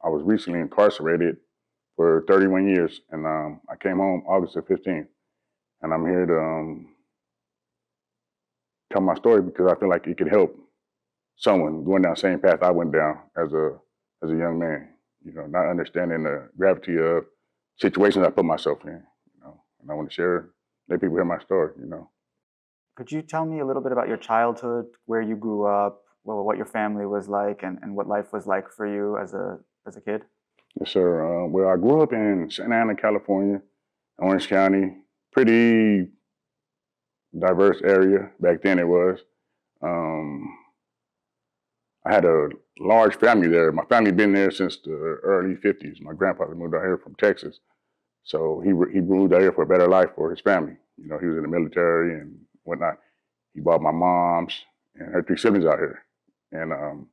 I was recently incarcerated for 31 years, and I came home August the 15th, and I'm here to tell my story because I feel like it could help someone going down the same path I went down as a young man. You know, not understanding the gravity of situations I put myself in. You know, and I want to share, let people hear my story. You know. Could you tell me a little bit about your childhood, where you grew up, well, what your family was like, and what life was like for you as a kid? Yes, sir. Well, I grew up in Santa Ana, California, Orange County. Pretty diverse area back then. It was. Um, I had a large family there. My family been there since the early '50s. My grandfather moved out here from Texas, so he moved out here for a better life for his family. You know, he was in the military and whatnot. He bought my mom's and her three siblings out here, and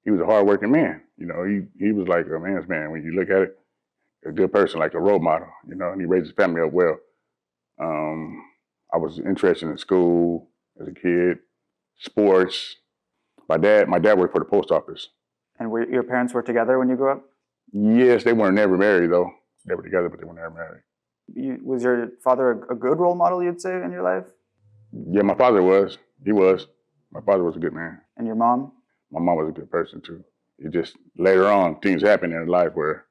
he was a hardworking man. You know, he was like a man's man when you look at it, a good person, like a role model. You know, and he raised his family up well. I was interested in school as a kid, sports. My dad worked for the post office. And your parents were together when you grew up? Yes, they weren't never married though. They were together, but they were never married. Was your father a good role model, you'd say, in your life? Yeah, my father was. He was. My father was a good man. And your mom? My mom was a good person too. It just later on things happened in life where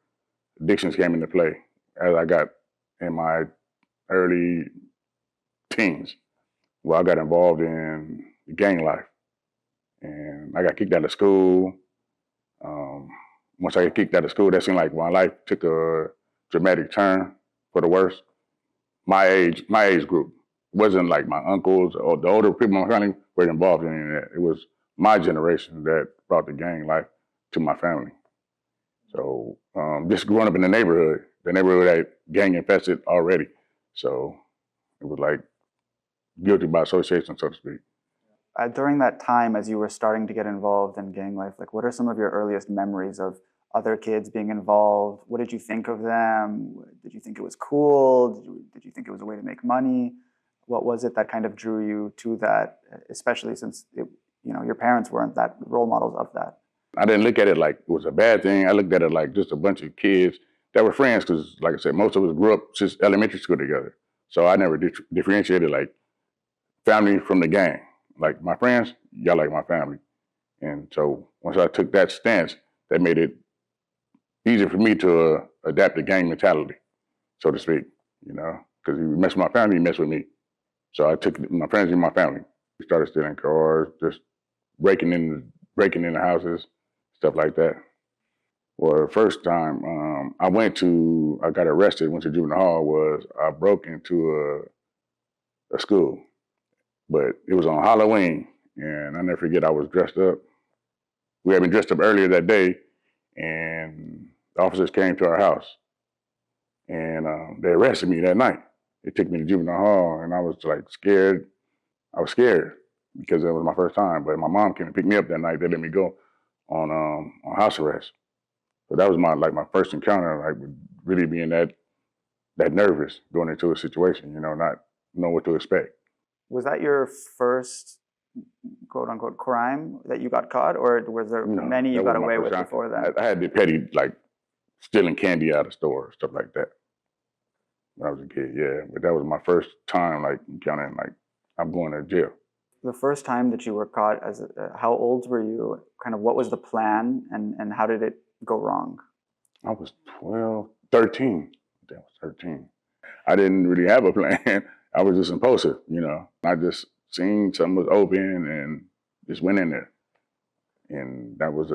addictions came into play as I got in my early teens. Well, I got involved in gang life, and I got kicked out of school. Once I got kicked out of school, that seemed like my life took a dramatic turn for the worse. My age group wasn't like my uncles or the older people in my family were involved in any of that. It was my generation that brought the gang life to my family. So just growing up in the neighborhood that gang infested already. So it was like guilty by association, so to speak. During that time, as you were starting to get involved in gang life, like what are some of your earliest memories of other kids being involved? What did you think of them? Did you think it was cool? Did you think it was a way to make money? What was it that kind of drew you to that, especially since your parents weren't that role models of that? I didn't look at it like it was a bad thing. I looked at it like just a bunch of kids that were friends because, like I said, most of us grew up since elementary school together. So I never differentiated like family from the gang. Like my friends, y'all like my family. And so once I took that stance, that made it easier for me to adapt the gang mentality, so to speak, you know, because you mess with my family, you mess with me. So I took my friends and my family. We started stealing cars, just breaking into houses, stuff like that. Well, the first time I got arrested, went to juvenile hall, was I broke into a school, but it was on Halloween, and I never forget, I was dressed up. We had been dressed up earlier that day, and the officers came to our house, and they arrested me that night. They took me to juvenile hall, and I was like scared. I was scared because it was my first time, but my mom came and picked me up that night. They let me go on house arrest. So that was my first encounter, like with really being that nervous going into a situation, you know, not know what to expect. Was that your first quote unquote crime that you got caught, or was there many you got away with before that? I had the petty, like stealing candy out of stores, stuff like that when I was a kid, yeah. But that was my first time like encountering like I'm going to jail. The first time that you were caught, how old were you? Kind of what was the plan, and how did it go wrong? I was 13. I was 13. I didn't really have a plan. I was just impulsive, you know. I just seen something was open and just went in there. And that was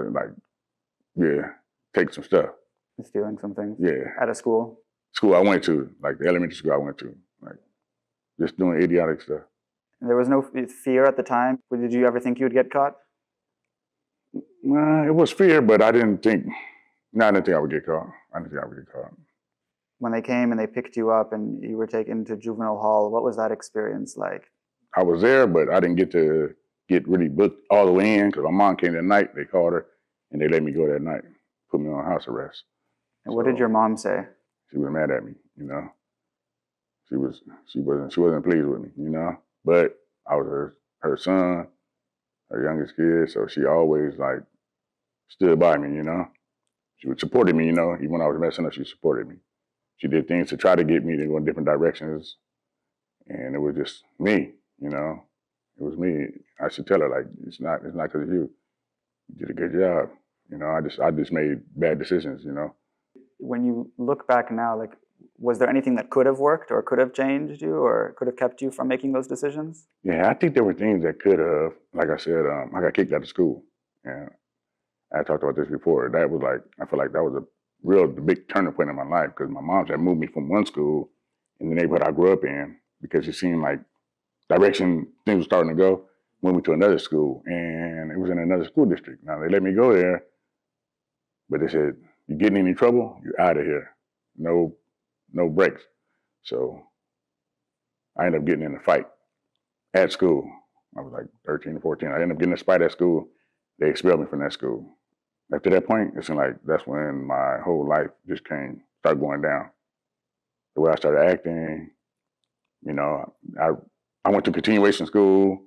take some stuff. Stealing some things? Yeah. At a school? School I went to, like the elementary school I went to, like just doing idiotic stuff. And there was no fear at the time? Did you ever think you would get caught? It was fear, but I didn't think I would get caught. I didn't think I would get caught. When they came and they picked you up and you were taken to juvenile hall, what was that experience like? I was there, but I didn't get to get really booked all the way in because my mom came that night. They called her and they let me go that night, put me on house arrest. And what did your mom say? She was mad at me, you know. She wasn't pleased with me, you know. But I was her son, her youngest kid, so she always like stood by me, you know. She supported me, even when I was messing up, she supported me. She did things to try to get me to go in different directions. And it was just me, It was me. I should tell her, like, it's not because of you. You did a good job. I just made bad decisions, When you look back now, like, was there anything that could have worked or could have changed you or could have kept you from making those decisions? Yeah, I think there were things that could have, like I said, I got kicked out of school. And I talked about this before. That was like, I feel like that was the big turning point in my life because my mom had moved me from one school in the neighborhood I grew up in because it seemed like direction things were starting to go, moved me to another school. And it was in another school district. Now, they let me go there, but they said, you get in any trouble, you're out of here. No breaks. So I ended up getting in a fight at school. I was like 13 or 14. I ended up getting in a fight at school. They expelled me from that school. After that point, it seemed like that's when my whole life just started going down. The way I started acting, I went to continuation school,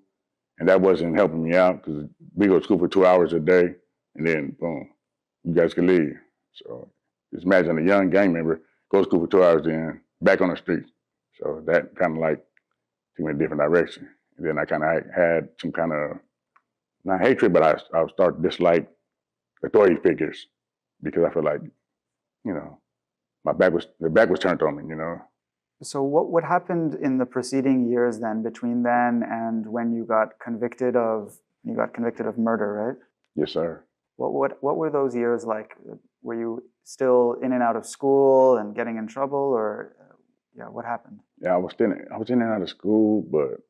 and that wasn't helping me out because we go to school for 2 hours a day, and then boom, you guys can leave. So just imagine a young gang member goes to school for 2 hours, then back on the street. So that kind of like took me in a different direction. And then I kind of had some kind of, not hatred, but I started to dislike authority figures because I feel like, the back was turned on me, So what happened in the preceding years then between then and when you got convicted of murder, right? Yes, sir. What were those years like? Were you still in and out of school and getting in trouble, or what happened? Yeah, I was in and out of school, but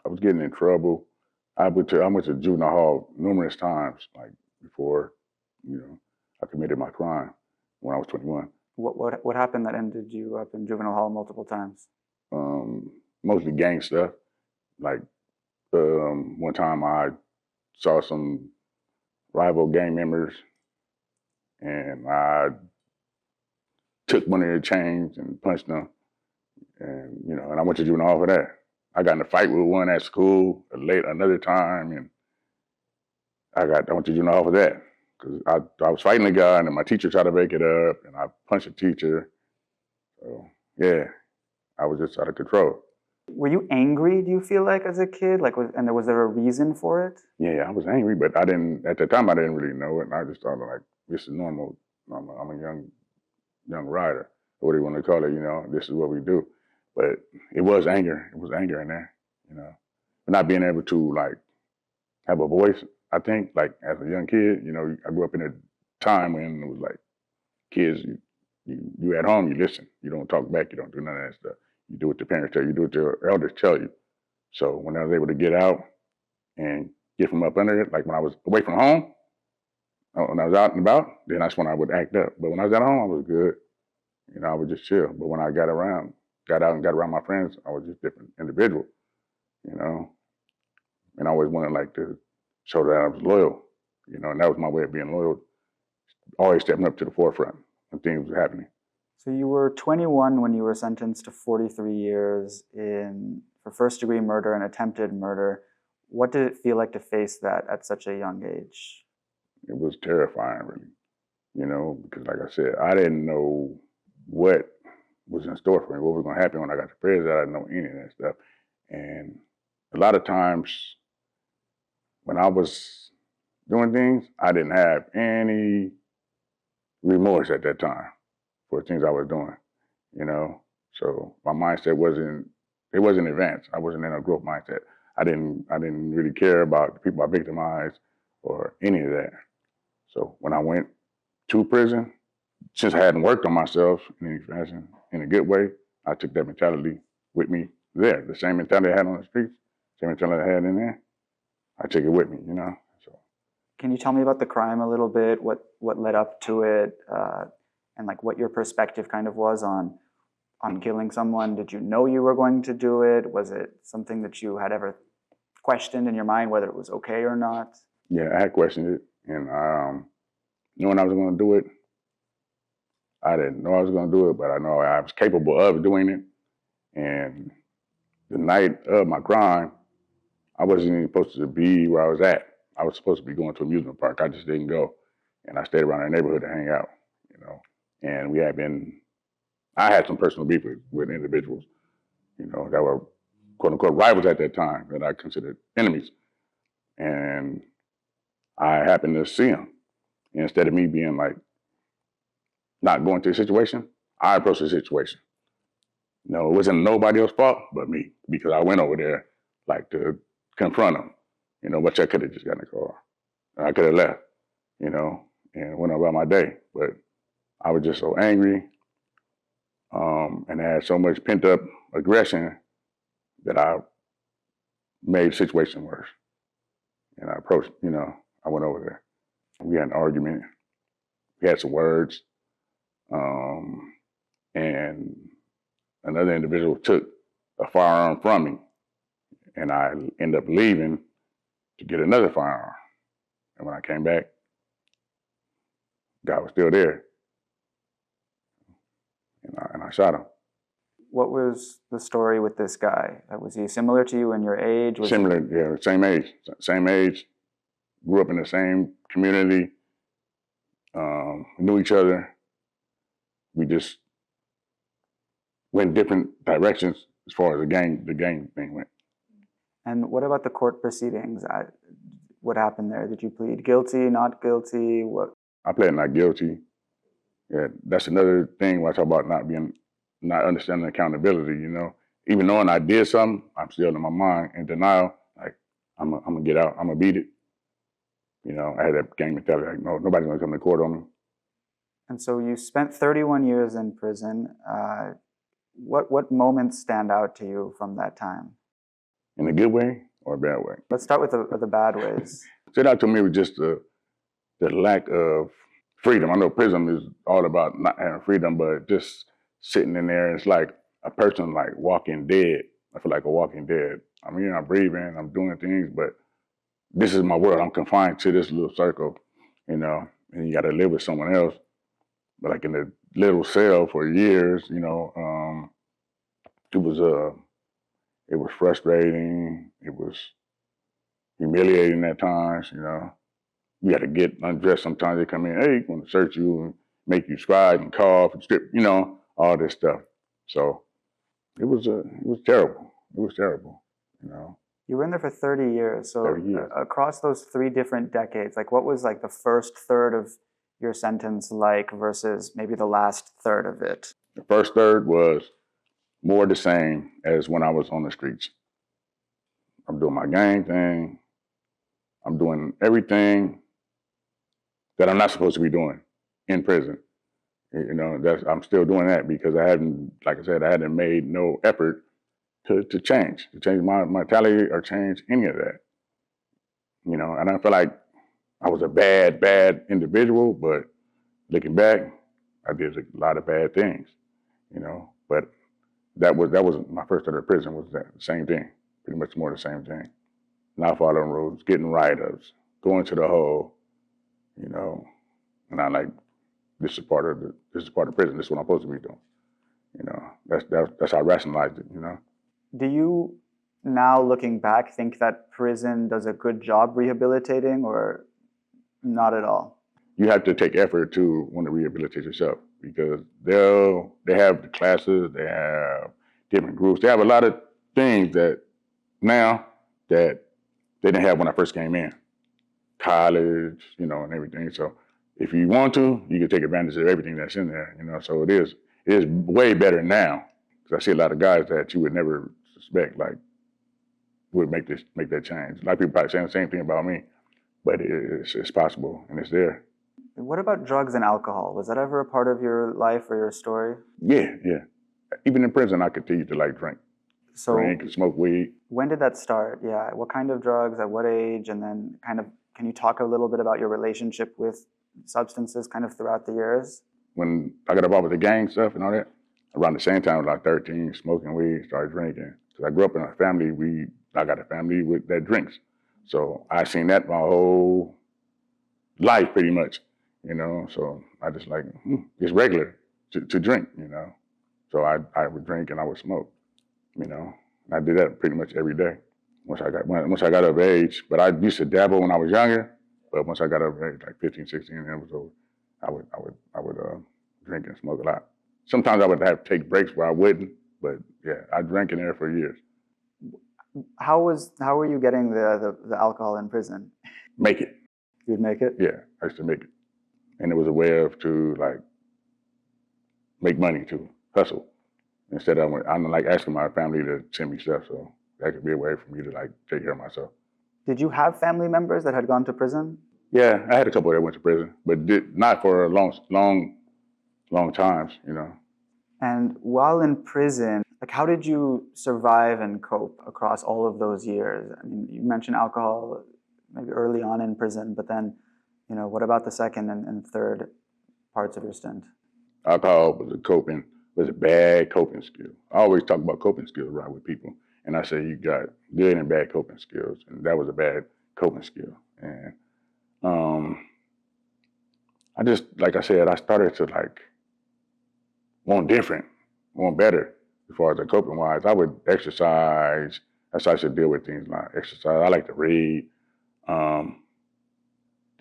I was getting in trouble. I went to juvenile hall numerous times, like before, I committed my crime when I was 21. What happened that ended you up in juvenile hall multiple times? Mostly gang stuff. Like one time I saw some rival gang members, and I took one of their chains and punched them, and I went to juvenile hall for that. I got in a fight with one at school another time, and I went to juvenile hall for that because I was fighting a guy, and then my teacher tried to break it up, and I punched the teacher. So yeah, I was just out of control. Were you angry, do you feel like, as a kid? Was there a reason for it? Yeah, I was angry, but at the time I didn't really know it, and I just thought like, this is normal. I'm a young rider, or what do you want to call it, this is what we do. But it was anger. It was anger in there, But not being able to like have a voice, I think, like as a young kid, I grew up in a time when it was like kids, you at home, you listen. You don't talk back, you don't do none of that stuff. You do what the parents tell you, you do what your elders tell you. So when I was able to get out and get from up under it, like when I was away from home, when I was out and about, then that's when I would act up. But when I was at home, I was good. I would just chill. But when I got out and got around my friends, I was just a different individual, And I always wanted like to show that I was loyal, and that was my way of being loyal. Always stepping up to the forefront when things were happening. So you were 21 when you were sentenced to 43 years for first-degree murder and attempted murder. What did it feel like to face that at such a young age? It was terrifying, really, because like I said, I didn't know what was in store for me, what was going to happen when I got to prison. I didn't know any of that stuff. And a lot of times when I was doing things, I didn't have any remorse at that time for things I was doing, So my mindset wasn't advanced. I wasn't in a growth mindset. I didn't really care about the people I victimized or any of that. So when I went to prison, since I hadn't worked on myself in any fashion, in a good way, I took that mentality with me there. The same mentality I had on the streets, same mentality I had in there, I took it with me, So. Can you tell me about the crime a little bit? What led up to it, and like what your perspective kind of was on killing someone? Did you know you were going to do it? Was it something that you had ever questioned in your mind whether it was okay or not? Yeah, I had questioned it, and knowing I was going to do it, I didn't know I was going to do it, but I know I was capable of doing it. And the night of my crime, I wasn't even supposed to be where I was at. I was supposed to be going to an amusement park. I just didn't go. and I stayed around our neighborhood to hang out, And I had some personal beef with individuals, that were quote unquote rivals at that time that I considered enemies. And I happened to see them. And instead of me being like not going to the situation, I approached the situation. It wasn't nobody else's fault but me, because I went over there like to confront them, which I could have just got in the car. I could have left, and went about my day. But I was just so angry, and I had so much pent up aggression that I made the situation worse. And I approached, I went over there. We had an argument. We had some words, and another individual took a firearm from me, and I ended up leaving to get another firearm. And when I came back, the guy was still there, and I shot him. What was the story with this guy? Was he similar to you in your age? Similar, yeah, same age. Grew up in the same community. Knew each other. We just went different directions as far as the gang thing went. And what about the court proceedings? What happened there? Did you plead guilty, not guilty? What? I pled not guilty. Yeah, that's another thing when I talk about not understanding accountability. Even knowing I did something, I'm still in my mind in denial. Like I'm gonna get out. I'm gonna beat it. I had that gang mentality. Like, no, nobody's gonna come to court on me. And so you spent 31 years in prison. What moments stand out to you from that time? In a good way or a bad way? Let's start with the bad ways. Stood out to me was just the lack of freedom. I know prison is all about not having freedom, but just sitting in there, it's like a person like walking dead. I feel like a walking dead. I'm here, I'm breathing, I'm doing things, but this is my world. I'm confined to this little circle, and you got to live with someone else. But like in a little cell for years, it was frustrating. It was humiliating at times. You got to get undressed. Sometimes they come in, hey, want to search you and make you scribe and cough and strip, all this stuff. So it was terrible. It was terrible. You were in there for 30 years. So 30 years. Across those 3 different decades, like what was like the first third of your sentence like versus maybe the last third of it? The first third was more the same as when I was on the streets. I'm doing my gang thing. I'm doing everything that I'm not supposed to be doing in prison. I'm still doing that because I hadn't made no effort to change my mentality or change any of that. And I feel like I was a bad individual, but looking back, I did a lot of bad things, but that was my first time in prison was that same thing, pretty much more the same thing. Not following rules, getting write-ups, going to the hole, and I like, this is part of prison. This is what I'm supposed to be doing. That's how I rationalized it, Do you, now looking back, think that prison does a good job rehabilitating or not at all? You have to take effort to want to rehabilitate yourself because they have the classes, they have different groups, they have a lot of things that now that they didn't have when I first came in. College, and everything. So if you want to, you can take advantage of everything that's in there, So it is way better now because I see a lot of guys that you would never suspect like would make that change. A lot of people probably saying the same thing about me, but it's possible and it's there. What about drugs and alcohol? Was that ever a part of your life or your story? Yeah. Even in prison, I continued to drink. So drink and smoke weed. When did that start? Yeah. What kind of drugs, at what age? And then can you talk a little bit about your relationship with substances kind of throughout the years? When I got involved with the gang stuff and all that, around the same time, I was like 13, smoking weed, started drinking. Because I grew up in a family, I got a family that drinks. So I seen that my whole life pretty much, So I just it's regular to drink, So I would drink and I would smoke, And I did that pretty much every day once I got of age. But I used to dabble when I was younger, But once I got up there, like 15, 16, and it was over, I would drink and smoke a lot. Sometimes I would have to take breaks where I wouldn't, but yeah, I drank in there for years. How were you getting the alcohol in prison? Make it. You'd make it? Yeah, I used to make it. And it was a way to like make money, to hustle. Instead of, I'm like asking my family to send me stuff, so that could be a way for me to like take care of myself. Did you have family members that had gone to prison? Yeah, I had a couple that went to prison, but not for long times, you know. And while in prison, like how did you survive and cope across all of those years? I mean, you mentioned alcohol maybe early on in prison, but then, what about the second and third parts of your stint? Alcohol was a bad coping skill. I always talk about coping skills right with people, and I say you got good and bad coping skills, and that was a bad coping skill. And I just, like I said, I started to like want different, want better as far as the coping wise. I would exercise. That's how I should deal with things like exercise. I like to read.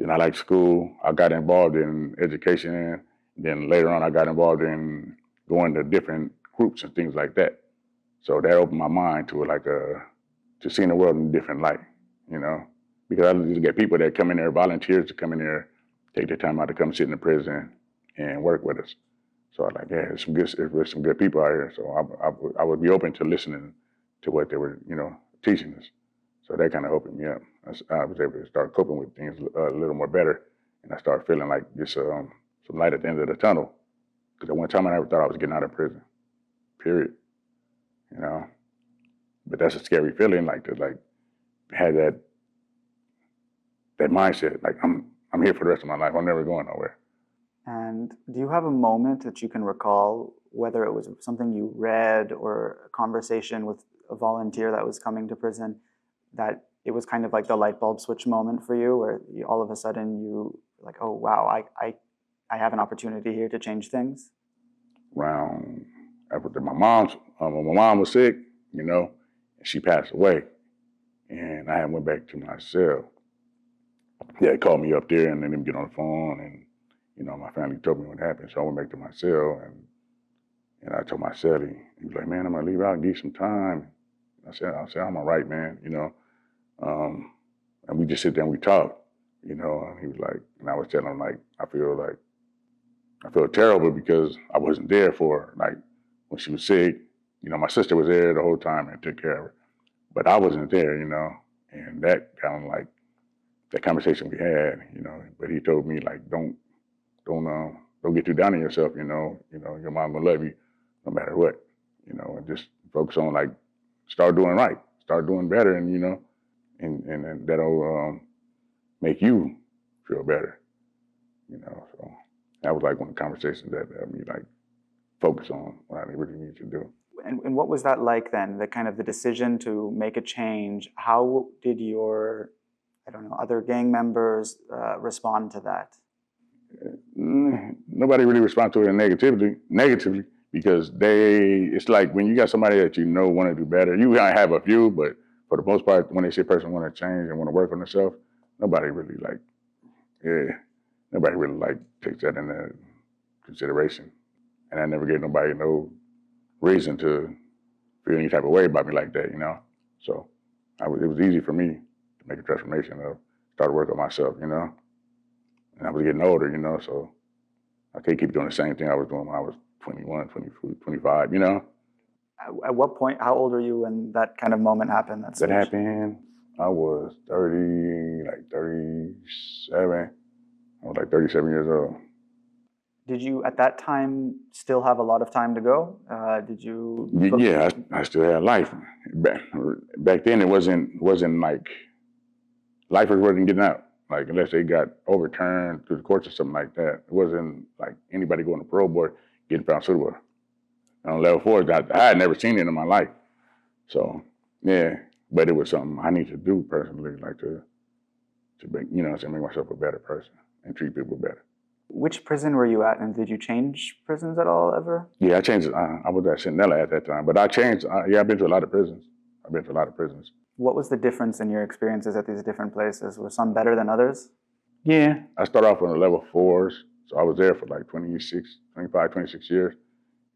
Then I liked school. I got involved in education. Then later on, I got involved in going to different groups and things like that. So that opened my mind to to seeing the world in a different light, you know. Because I used to get people that come in there, volunteers to come in there, take their time out to come sit in the prison and work with us. So I was like, yeah, there's some good people out here. So I would be open to listening to what they were, teaching us. So that kind of opened me up. I was able to start coping with things a little more better, and I started feeling like just some light at the end of the tunnel. Because at one time I never thought I was getting out of prison. Period. You know. But that's a scary feeling, like to have that mindset. Like I'm here for the rest of my life. I'm never going nowhere. And do you have a moment that you can recall, whether it was something you read or a conversation with a volunteer that was coming to prison, that it was kind of like the light bulb switch moment for you, where all of a sudden you like, oh wow, I have an opportunity here to change things? Around after my when my mom was sick, and she passed away, and I went back to my cell. Yeah, they called me up there and let them get on the phone, and my family told me what happened. So I went back to my cell, and I told my cellie, he was like, man, I'm gonna leave out and give you some time. I said, I'm all right, man, and we just sit there and we talk, and he was like, and I was telling him, like, I feel terrible because I wasn't there for her. Like, when she was sick, my sister was there the whole time and took care of her, but I wasn't there, and that kind of like, that conversation we had, but he told me, like, don't get too down on yourself, your mom will love you no matter what, and just focus on, like, start doing right, start doing better, and and that'll make you feel better, so that was like one of the conversations that helped me like focus on what I really need to do. And what was that like then, the decision to make a change? How did your, other gang members respond to that? Nobody really responds to it negatively because it's like when you got somebody that want to do better, you might have a few, but for the most part, when they see a person want to change and want to work on themselves, nobody really takes that into consideration. And I never gave nobody no reason to feel any type of way about me like that, So it was easy for me to make a transformation of start working on myself, And I was getting older, so I can't keep doing the same thing I was doing when I was 21, 22, 25, At what point, how old were you when that kind of moment happened? That happened, I was 37. I was like 37 years old. Did you, at that time, still have a lot of time to go? Did you? Yeah, I still had life. Back then, it wasn't like, lifers wasn't getting out. Like, unless they got overturned through the courts or something like that. It wasn't like anybody going to parole board getting found suitable. On level 4, I had never seen it in my life. So, yeah, but it was something I need to do personally, like to make, make myself a better person and treat people better. Which prison were you at, and did you change prisons at all ever? Yeah, I changed. I was at Centinela at that time, but I changed. I've been to a lot of prisons. What was the difference in your experiences at these different places? Were some better than others? Yeah, I started off on the level 4s, so I was there for like 26 years. And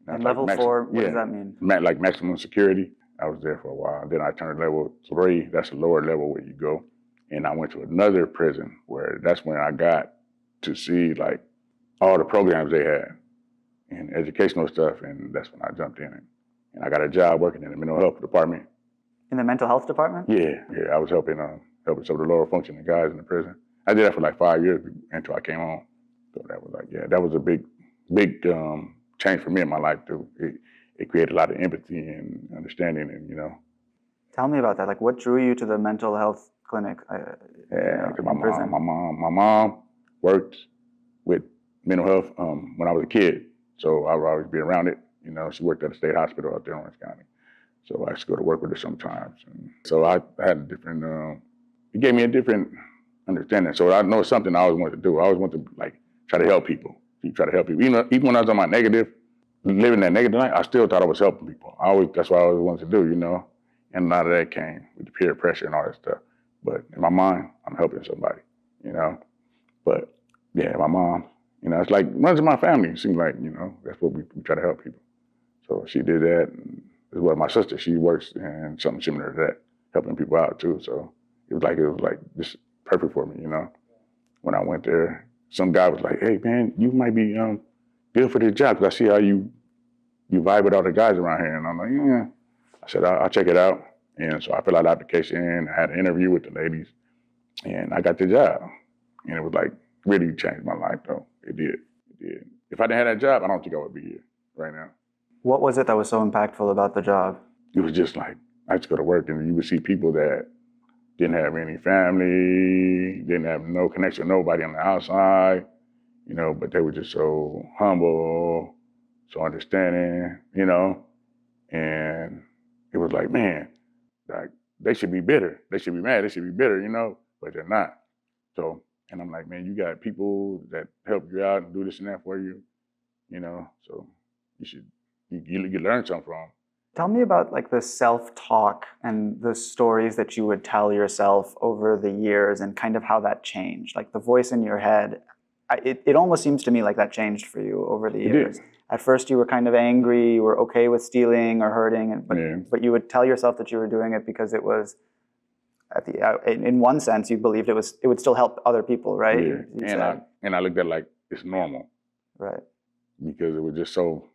That's like level 4, what does that mean? like maximum security. I was there for a while. Then I turned level 3. That's a lower level where you go. And I went to another prison where that's when I got to see like all the programs they had and educational stuff. And that's when I jumped in it. And I got a job working in the mental health department. In the mental health department? Yeah. I was helping some of the lower functioning guys in the prison. I did that for like 5 years until I came home. So that was like, that was a big change for me in my life too. It created a lot of empathy and understanding, and Tell me about that. Like, what drew you to the mental health clinic? My mom worked with mental health when I was a kid, so I would always be around it. She worked at a state hospital out there in Orange County, so I used to go to work with her sometimes. And so I had a different. It gave me a different understanding. So I know it's something I always wanted to do. I always wanted to like try to help people. Try to help people. Even when I was on my negative, living that negative life, I still thought I was helping people. That's what I always wanted to do, And a lot of that came with the peer pressure and all that stuff. But in my mind, I'm helping somebody, But yeah, my mom, it's like runs in my family. It seems like, that's what we try to help people. So she did that. And as well, my sister, she works in something similar to that, helping people out too. So it was like just perfect for me, When I went there, some guy was like, "Hey man, you might be good for this job because I see how you vibe with all the guys around here." And I'm like, "Yeah." I said, I'll check it out. And so I filled out the application. I had an interview with the ladies, and I got the job. And it was like really changed my life, though. It did. If I didn't have that job, I don't think I would be here right now. What was it that was so impactful about the job? It was just like I just go to work, and you would see people that didn't have any family, didn't have no connection with nobody on the outside, but they were just so humble, so understanding, and it was like, man, like they should be bitter. They should be mad. They should be bitter, but they're not. So, and I'm like, man, you got people that help you out and do this and that for you, so you learn something from them. Tell me about like the self-talk and the stories that you would tell yourself over the years and kind of how that changed. Like the voice in your head, it almost seems to me like that changed for you over the years. At first you were kind of angry, you were okay with stealing or hurting, but you would tell yourself that you were doing it because it was, in one sense, you believed it would still help other people, right? Yeah, and I looked at it like it's normal. Right. Because it was just so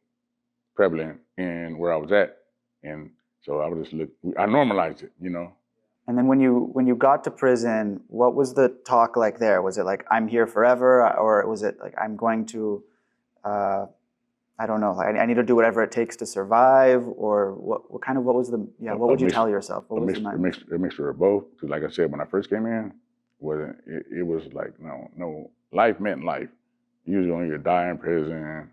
prevalent in where I was at. And so I would just I normalized it, And then when you got to prison, what was the talk like there? Was it like, I'm here forever? Or was it like, I'm going to, I don't know, I need to do whatever it takes to survive? Or what was what would you tell yourself? What was a mixture of both. Because like I said, when I first came in, it was like, no, life meant life. Usually when you die in prison,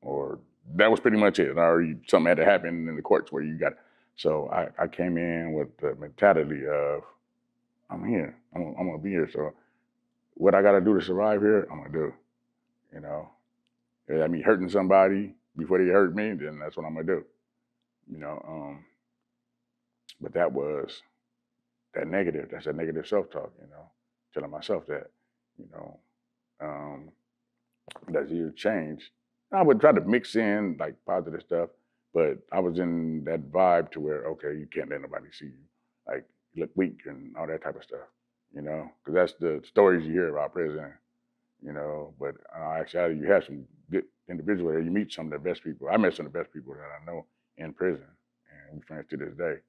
or that was pretty much it. Or something had to happen in the courts where you got it. So I came in with the mentality of, I'm here. I'm going to be here. So what I got to do to survive here, I'm going to do. If that means hurting somebody before they hurt me, then that's what I'm going to do. But that was that negative. That's that negative self-talk, telling myself that, as you change. I would try to mix in like positive stuff, but I was in that vibe to where, okay, you can't let nobody see you, like you look weak and all that type of stuff, because that's the stories you hear about prison, but actually you have some good individuals there. You meet some of the best people. I met some of the best people that I know in prison, and we're friends to this day,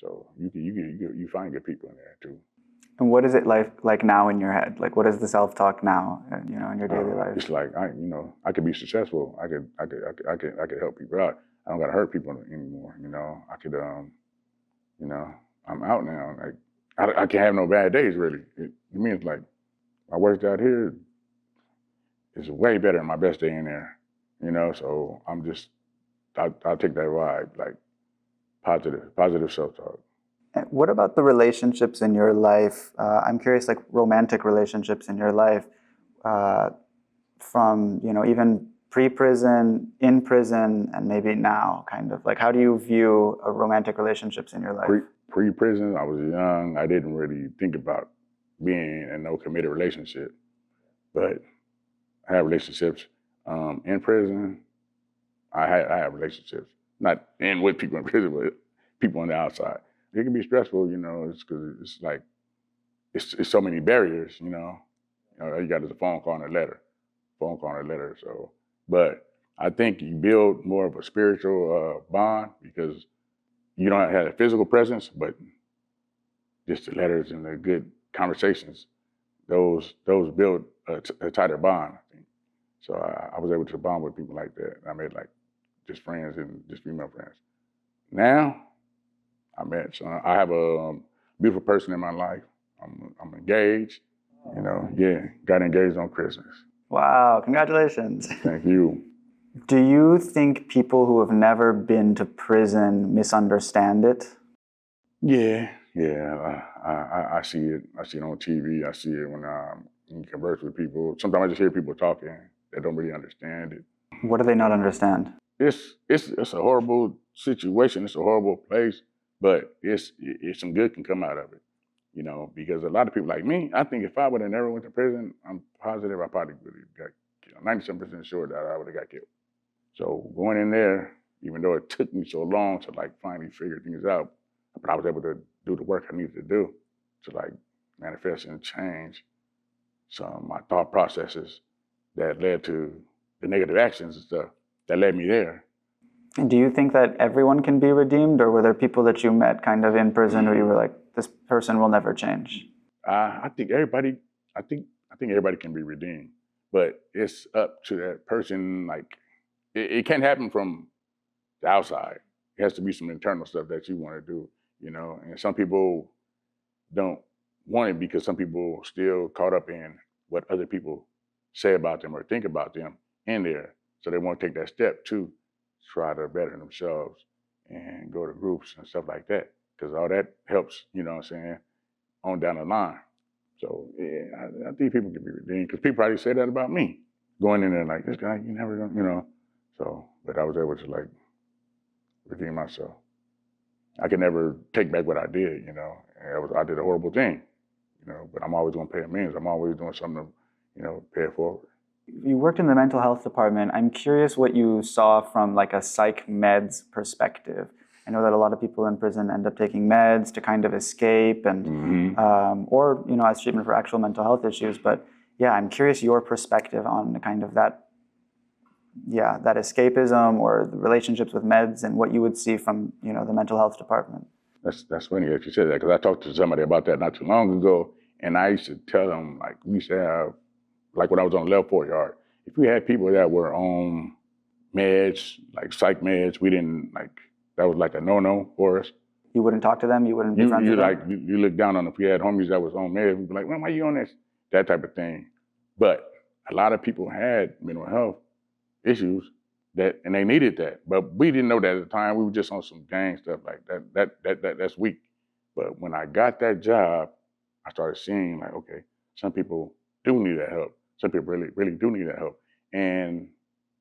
so you find good people in there too. And what is it like now in your head? Like, what is the self-talk now, in your daily life? It's like I could be successful. I could help people out. I don't gotta hurt people anymore. I could I'm out now. Like I can't have no bad days really. It means like my worst out here is way better than my best day in there. So I'll take that vibe, like positive self-talk. What about the relationships in your life? I'm curious, like romantic relationships in your life, from even pre-prison, in prison, and maybe now, kind of. Like, how do you view romantic relationships in your life? Pre-prison, I was young. I didn't really think about being in no committed relationship. But I have relationships in prison. I have relationships, not in with people in prison, but people on the outside. It can be stressful, it's because it's like, it's so many barriers, all you got is a phone call and a letter, So, but I think you build more of a spiritual bond because you don't have a physical presence, but just the letters and the good conversations, those build a tighter bond, I think. So I was able to bond with people like that. I made like just friends and just female friends. Now, I have a beautiful person in my life. I'm engaged, got engaged on Christmas. Wow, congratulations. Thank you. Do you think people who have never been to prison misunderstand it? Yeah. I see it. I see it on TV. I see it when you converse with people. Sometimes I just hear people talking that don't really understand it. What do they not understand? It's a horrible situation. It's a horrible place, but it's some good can come out of it, because a lot of people like me, I think if I would have never went to prison, I'm positive I probably would have got killed. 97% sure that I would have got killed. So going in there, even though it took me so long to like finally figure things out, but I was able to do the work I needed to do to like manifest and change some of my thought processes that led to the negative actions and stuff that led me there. And do you think that everyone can be redeemed, or were there people that you met kind of in prison where you were like, this person will never change? I think everybody can be redeemed, but it's up to that person. Like it can't happen from the outside. It has to be some internal stuff that you want to do, and some people don't want it because some people still caught up in what other people say about them or think about them in there. So they won't take that step to try to better themselves and go to groups and stuff like that. Because all that helps, on down the line. So yeah, I think people can be redeemed because people probably say that about me. Going in there like, this guy, you never done, So, but I was able to like redeem myself. I can never take back what I did, I did a horrible thing, but I'm always gonna pay amends. I'm always doing something to, pay it forward. You worked in the mental health department. I'm curious what you saw from like a psych meds perspective. I know that a lot of people in prison end up taking meds to kind of escape and, or, as treatment for actual mental health issues. But yeah, I'm curious your perspective on the kind of that escapism or the relationships with meds and what you would see from, the mental health department. That's funny that you said that because I talked to somebody about that not too long ago, and I used to tell them like we used to have, like when I was on level 4 yard, if we had people that were on meds, like psych meds, we didn't like, that was like a no-no for us. You wouldn't talk to them? You wouldn't be friends with them? You look down on them. If we had homies that was on meds, we'd be like, well, why are you on this? That type of thing. But a lot of people had mental health issues and they needed that. But we didn't know that at the time. We were just on some gang stuff like that. That's weak. But when I got that job, I started seeing like, okay, some people do need that help. Some people really, really do need that help.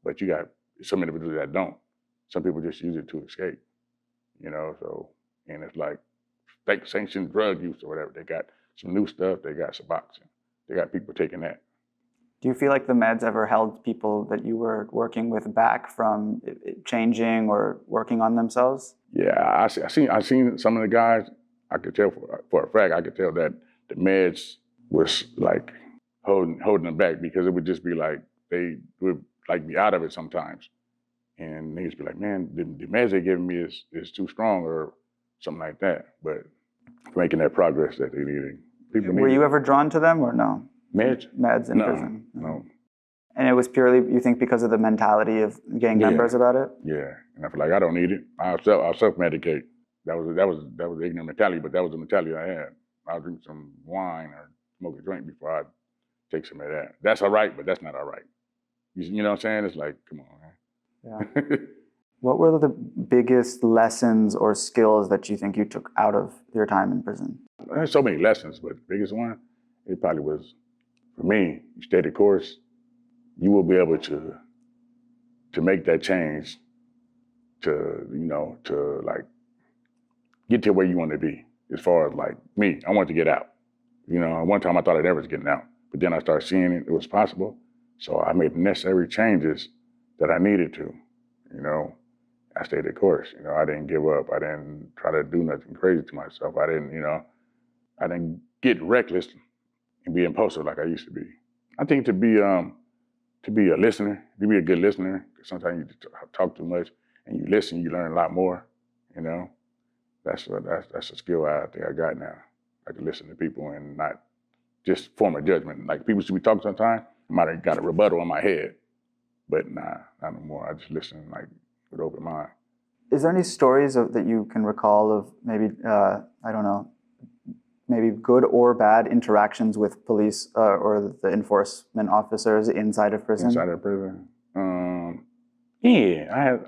But you got some individuals that don't. Some people just use it to escape, so, and it's like state sanctioned drug use or whatever. They got some new stuff. They got Suboxone. They got people taking that. Do you feel like the meds ever held people that you were working with back from changing or working on themselves? Yeah, I seen some of the guys. I could tell for a fact. I could tell that the meds was like holding them back because it would just be like they would like be out of it sometimes, and niggas be like, man, the meds they're giving me is too strong or something like that. But making that progress that they needed. Were you ever drawn to them or no? Meds? Meds in prison? No. And it was purely, you think, because of the mentality of gang members about it? Yeah, and I feel like I don't need it. I'll self-medicate. That was ignorant mentality, but that was the mentality I had. I'll drink some wine or smoke a drink before I take some of that. That's all right, but that's not all right. You know what I'm saying? It's like, come on, man. Yeah. What were the biggest lessons or skills that you think you took out of your time in prison? There's so many lessons, but the biggest one, it probably was, for me, you stay the course, you will be able to make that change to like get to where you want to be. As far as like me, I want to get out. You know, one time I thought I never was getting out, but then I started seeing it was possible. So I made the necessary changes that I needed to. You know, I stayed the course. You know, I didn't give up. I didn't try to do nothing crazy to myself. I didn't, you know, I didn't get reckless and be impulsive like I used to be. I think to be a listener, to be a good listener, because sometimes you talk too much and you listen, you learn a lot more. You know, that's a skill I think I got now. I can listen to people and not just form a judgment. Like people should be talking sometimes, I might have got a rebuttal in my head, but nah, not no more. I just listen like with open mind. Is there any stories that you can recall of maybe, I don't know, maybe good or bad interactions with police or the enforcement officers inside of prison? Inside of prison, yeah, I've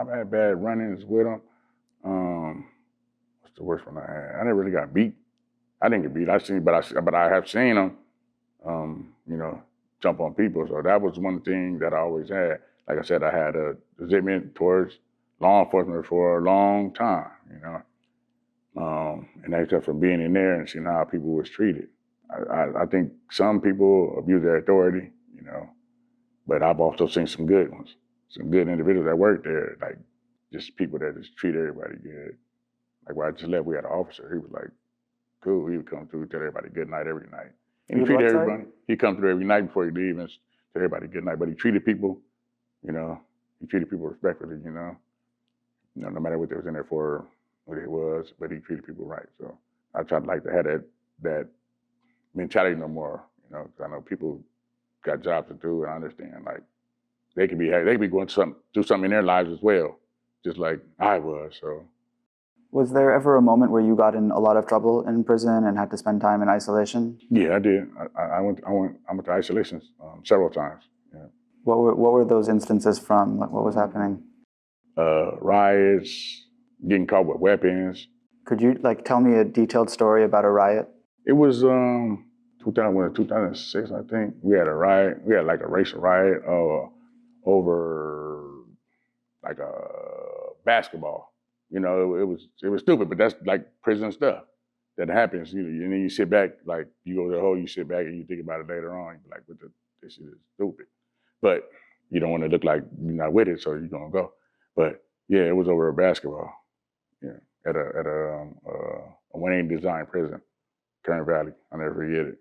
had bad run-ins with them. What's the worst one I had? I never really got beat. I didn't get beat. But I have seen them, you know, jump on people. So that was one thing that I always had. Like I said, I had a resentment towards law enforcement for a long time, you know. And that's just from being in there and seeing how people was treated. I think some people abuse their authority, you know, but I've also seen some good ones, some good individuals that work there, like just people that just treat everybody good. Like when I just left, we had an officer. He was like, cool. He would come through, tell everybody good night every night. And he treated everybody. He'd come through every night before he leave and tell everybody good night. But he treated people, you know, he treated people respectfully, you know, no matter what they was in there for, what it was, but he treated people right. So I try to like to have that mentality no more, you know, because I know people got jobs to do, and I understand like they could be going through something in their lives as well, just like I was. So. Was there ever a moment where you got in a lot of trouble in prison and had to spend time in isolation? Yeah, I did. I went to isolation several times. Yeah. What were those instances from? Like, what was happening? Riots, getting caught with weapons. Could you like tell me a detailed story about a riot? It was 2006, I think. We had a riot. We had like a racial riot over like a basketball. You know, it was stupid, but that's like prison stuff that happens. You know, and then you sit back, like you go to the hole, you sit back and you think about it later on. You're like, this shit is stupid. But you don't want to look like you're not with it, so you're gonna go. But yeah, it was over a basketball. Yeah, at a 180 design prison, Kern Valley. I'll never forget it.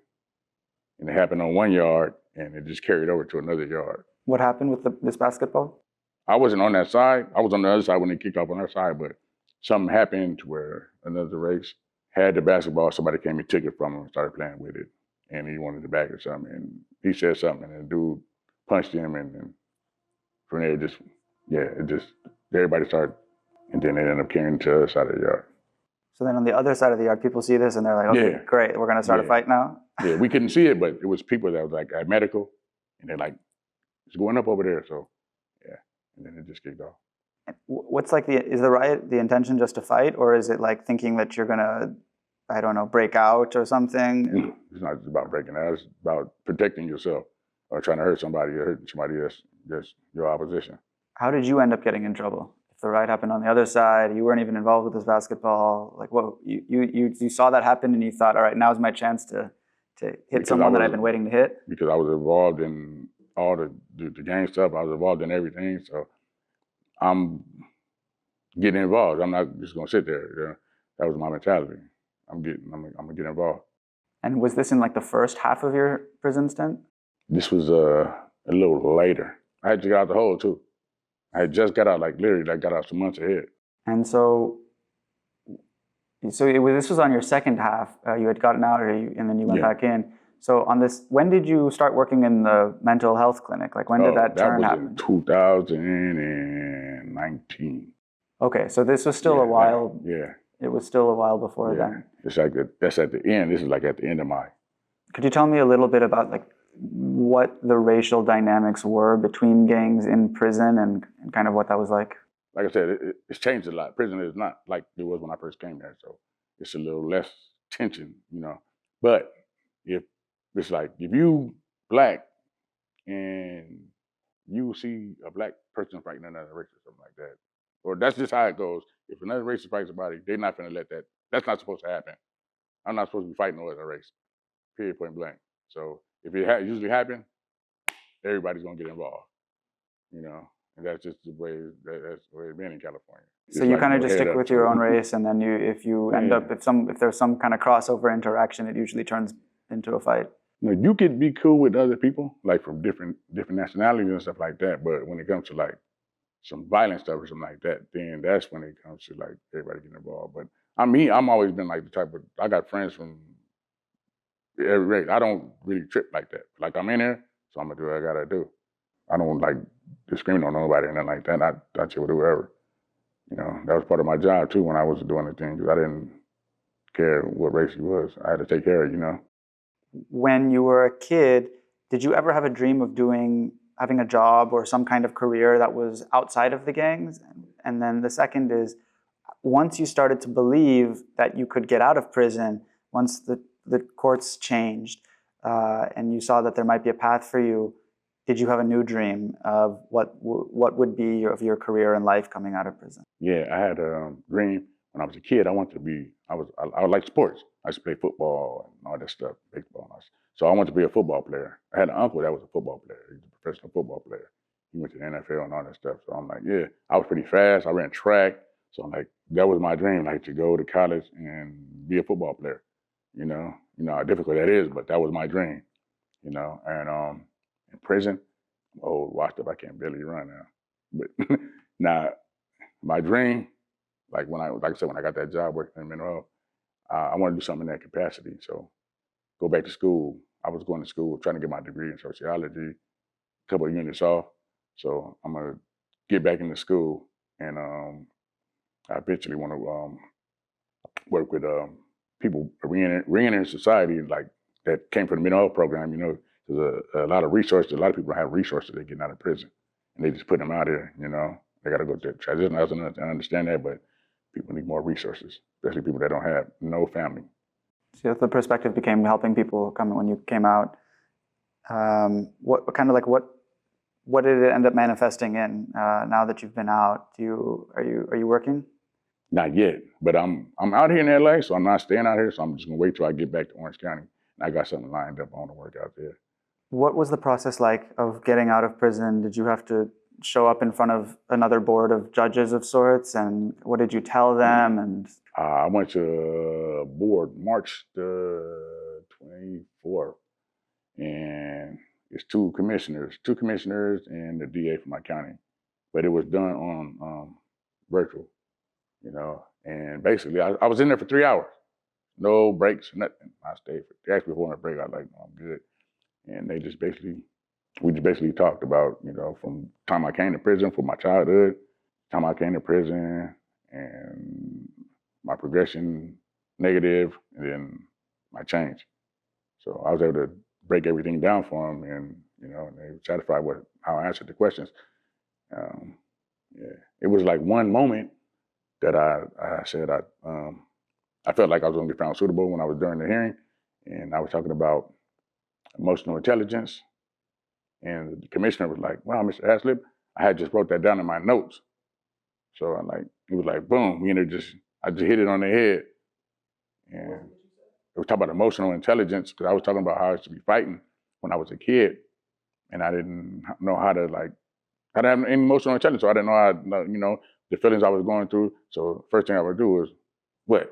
And it happened on one yard, and it just carried over to another yard. What happened with this basketball? I wasn't on that side. I was on the other side when they kicked off on our side, but something happened to where another race had the basketball. Somebody came and took it from him and started playing with it. And he wanted it back or something. And he said something, and the dude punched him. And from there, everybody started. And then they ended up carrying it to the other side of the yard. So then on the other side of the yard, people see this and they're like, okay, great, we're going to start a fight now? Yeah, we couldn't see it, but it was people that was like at medical. And they're like, it's going up over there. So, yeah. And then it just kicked off. What's like is the riot the intention just to fight, or is it like thinking that you're gonna, I don't know, break out or something? No, it's not just about breaking out. It's about protecting yourself or trying to hurt somebody or hurting somebody that's your opposition. How did you end up getting in trouble? If the riot happened on the other side, you weren't even involved with this basketball. Like, what you saw that happen and you thought, all right, now's my chance to hit someone that I've been waiting to hit? Because I was involved in all the gang stuff. I was involved in everything. So I'm getting involved. I'm not just gonna sit there. You know? That was my mentality. I'm gonna get involved. And was this in like the first half of your prison stint? This was a little later. I had to get out the hole too. I had just got out, like literally, I got out some months ahead. And so this was on your second half. You had gotten out, and then you went back in. So on this, when did you start working in the mental health clinic? Like when did that turn happen? That was in 2019. Okay, so this was still a while. Yeah. It was still a while before then. It's like that's at the end. This is like at the end of my. Could you tell me a little bit about like what the racial dynamics were between gangs in prison and kind of what that was like? Like I said, it's changed a lot. Prison is not like it was when I first came there, so it's a little less tension, you know. But if it's like if you black and you see a black person fighting another race or something like that, or that's just how it goes. If another racist fights somebody, they're not going to let that. That's not supposed to happen. I'm not supposed to be fighting no other race. Period, point blank. So if it usually happen, everybody's gonna get involved. You know, and that's just the way that's the way it's been in California. So It's you like kind of no just head stick up. with So your own race, and then if you end yeah. up if there's some kind of crossover interaction, it usually turns into a fight. You could be cool with other people, like from different nationalities and stuff like that. But when it comes to like some violent stuff or something like that, then that's when it comes to like everybody getting involved. But I'm always been like the type of, I got friends from every race. I don't really trip like that. Like I'm in there, so I'm gonna do what I gotta do. I don't like discriminate on nobody and nothing like that. I chill with whoever. You know, that was part of my job too when I was doing the thing, because I didn't care what race he was. I had to take care of it, you know. When you were a kid, did you ever have a dream of having a job or some kind of career that was outside of the gangs? And then the second is, once you started to believe that you could get out of prison, once the courts changed and you saw that there might be a path for you, did you have a new dream of what would be of your career and life coming out of prison? Yeah, I had a dream when I was a kid. I wanted to be, I like sports. I used to play football and all that stuff, baseball. And all that. So I wanted to be a football player. I had an uncle that was a football player. He was a professional football player. He went to the NFL and all that stuff. So I'm like, yeah, I was pretty fast. I ran track. So I'm like, that was my dream, like to go to college and be a football player. You know how difficult that is, but that was my dream. And in prison, I'm old, washed up. I can't barely run now. But now, my dream, like like I said, when I got that job working in mental health, I want to do something in that capacity. So go back to school. I was going to school trying to get my degree in sociology, a couple of units off. So I'm gonna get back into school, and I eventually want to work with people reentering society, like that came from the mental health program. There's a lot of resources. A lot of people don't have resources. They're getting out of prison, and they just put them out here. They got to go to transition. I understand that, but people need more resources, especially people that don't have no family. So the perspective became helping people come when you came out. What did it end up manifesting in now that you've been out? Are you working? Not yet, but I'm out here in LA, so I'm not staying out here. So I'm just gonna wait till I get back to Orange County. And I got something lined up. I want to work out there. What was the process like of getting out of prison? Did you have to show up in front of another board of judges of sorts? And what did you tell them? And I went to board March the 24th, and it's two commissioners and the DA from my county. But it was done on virtual, And basically, I was in there for 3 hours, no breaks, nothing. I stayed. They asked me for a break. I was like, no, I'm good. And we just basically talked about, from time I came to prison, from my childhood, time I came to prison, and my progression negative, and then my change. So I was able to break everything down for them, and they were satisfied with how I answered the questions. Yeah, it was like one moment that I said I felt like I was going to be found suitable when I was during the hearing, and I was talking about emotional intelligence, and the commissioner was like, "Wow, Mr. Haslip, I had just wrote that down in my notes." So it was like boom, I just hit it on the head, and it was talking about emotional intelligence because I was talking about how I used to be fighting when I was a kid, and I didn't know how to have any emotional intelligence, so I didn't know how the feelings I was going through. So first thing I would do was, what?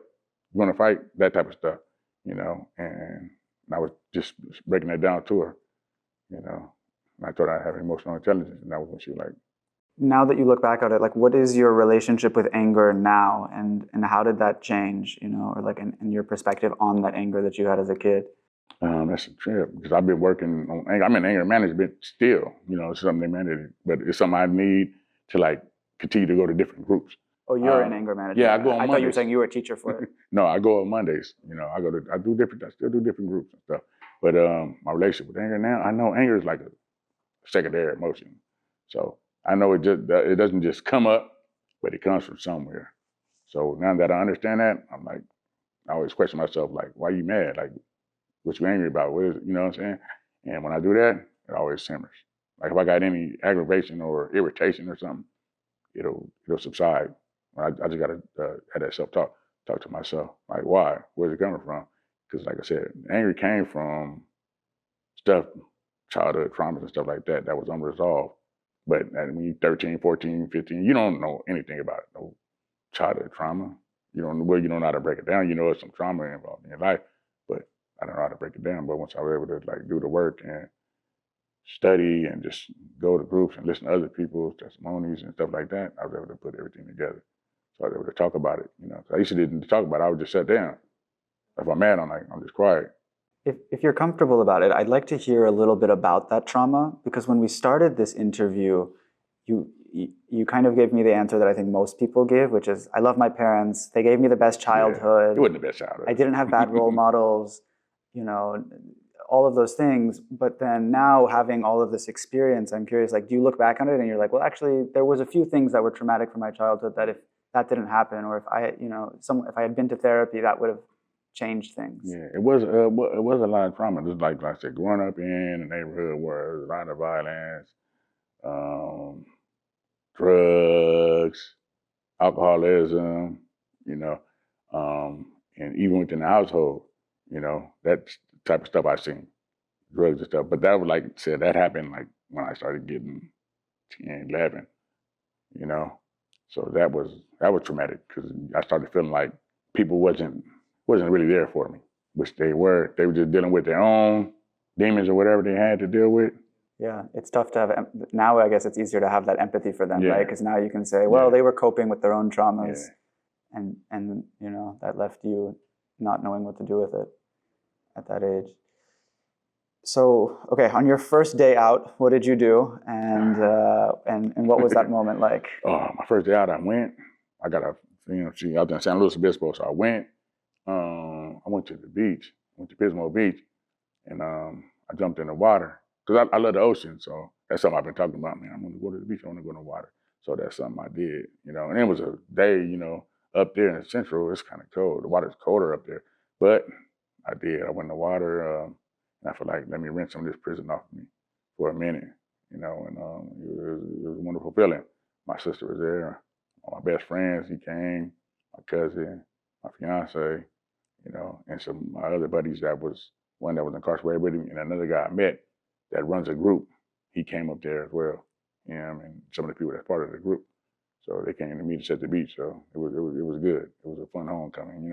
You want to fight? That type of stuff, and I was just breaking that down to her, And I thought I had emotional intelligence, and that was when she was like. Now that you look back at it, what is your relationship with anger now, and how did that change, or in your perspective on that anger that you had as a kid? That's a trip because I've been working on anger. I'm in anger management still. It's something they mandated, but it's something I need to continue to go to different groups. Oh, you're in anger management. Yeah, I go on I Mondays. thought you were saying you were a teacher for it. No, I go on Mondays. I still do different groups and stuff. But my relationship with anger now, I know anger is like a secondary emotion. So I know it doesn't just come up, but it comes from somewhere. So now that I understand that, I'm like, I always question myself, why are you mad? What you angry about? What is it? You know what I'm saying? And when I do that, it always simmers. If I got any aggravation or irritation or something, it'll subside. I just gotta have that self-talk, talk to myself. Why? Where's it coming from? Because like I said, anger came from stuff, childhood traumas and stuff like that was unresolved. But when you're 13, 14, 15, you don't know anything about it, no childhood trauma. You don't know how to break it down. You know there's some trauma involved in your life, but I don't know how to break it down. But once I was able to like do the work and study and just go to groups and listen to other people's testimonies and stuff like that, I was able to put everything together. So I was able to talk about it. I used to didn't talk about it. I would just sit down. If I'm mad, I'm just quiet. If you're comfortable about it, I'd like to hear a little bit about that trauma, because when we started this interview, you kind of gave me the answer that I think most people give, which is, I love my parents. They gave me the best childhood. Yeah, it wasn't the best childhood. I didn't have bad role models, all of those things. But then now having all of this experience, I'm curious, like, do you look back on it and you're like, well, actually, there was a few things that were traumatic from my childhood that if that didn't happen, or if if I had been to therapy, that would have changed things. Yeah, it was a lot of trauma. Just like I said, growing up in a neighborhood where there was a lot of violence, drugs, alcoholism, and even within the household, that type of stuff I seen, drugs and stuff. But that was like I said, that happened like when I started getting 10, 11, So that was traumatic because I started feeling like people wasn't really there for me, which they were. They were just dealing with their own demons or whatever they had to deal with. Yeah, it's tough to have, now I guess it's easier to have that empathy for them, Yeah. right? Because now you can say, well, they were coping with their own traumas, Yeah. and that left you not knowing what to do with it at that age. So, okay, on your first day out, what did you do, and what was that moment like? Oh, my first day out, I went. I got a out there in San Luis Obispo, so I went. I went to the beach, went to Pismo Beach, and I jumped in the water because I love the ocean. So that's something I've been talking about. Man, I'm gonna go to the beach. I want to go in the water. So that's something I did. And it was a day. Up there in the central, it's kind of cold. The water's colder up there, but I did. I went in the water, and I feel like let me rinse some of this prison off of me for a minute. And it was a wonderful feeling. My sister was there. All my best friends, he came. My cousin, my fiance, and some of my other buddies one that was incarcerated with him, and another guy I met that runs a group. He came up there as well, and some of the people that's part of the group. So they came to meet us at the beach. So it was good. It was a fun homecoming,